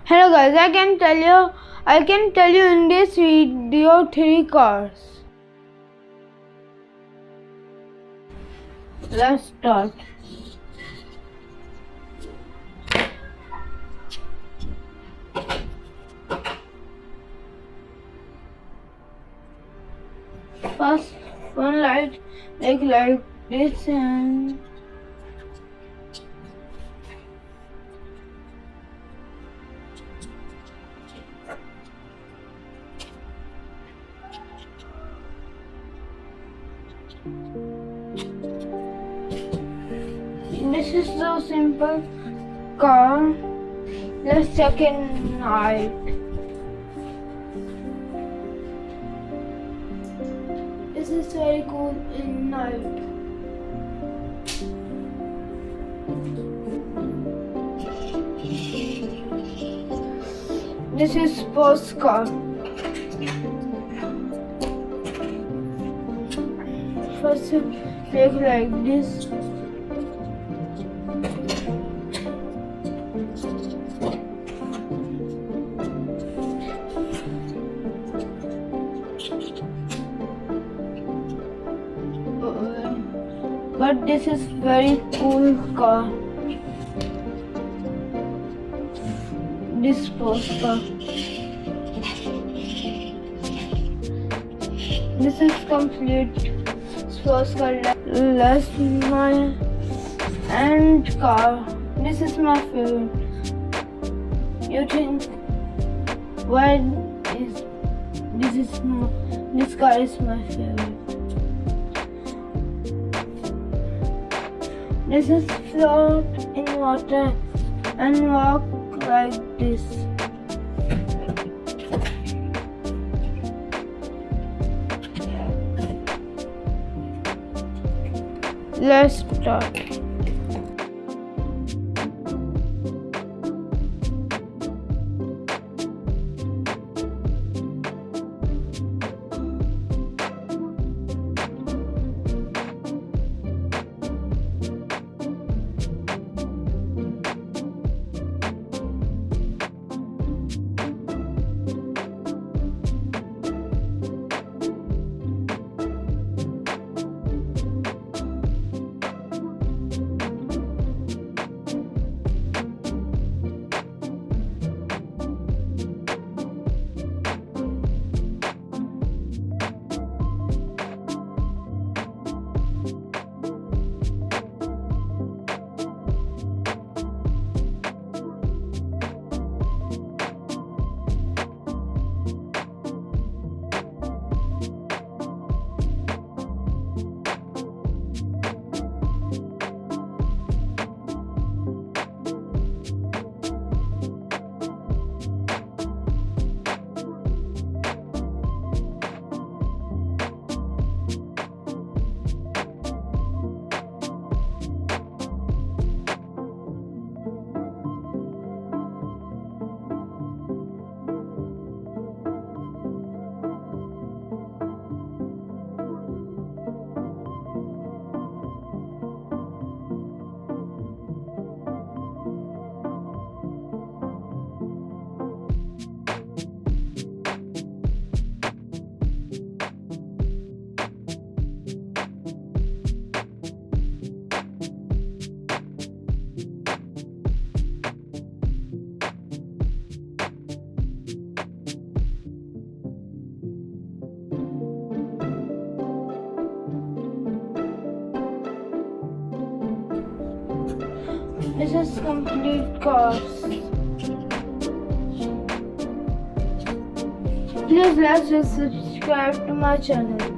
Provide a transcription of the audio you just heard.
Hello guys, I can tell you in this video 3 cars. Let's start. First one light like this, and this is so simple car. Let's check in night. This is very cool in night. This is sports car. First make like this. But this is very cool car. This sports car. This is complete sports car. Last my and car. This is my favorite. You think why is this car is my favorite? This is float in water and walk like this. Let's start. This is complete cars. Please like and subscribe to my channel.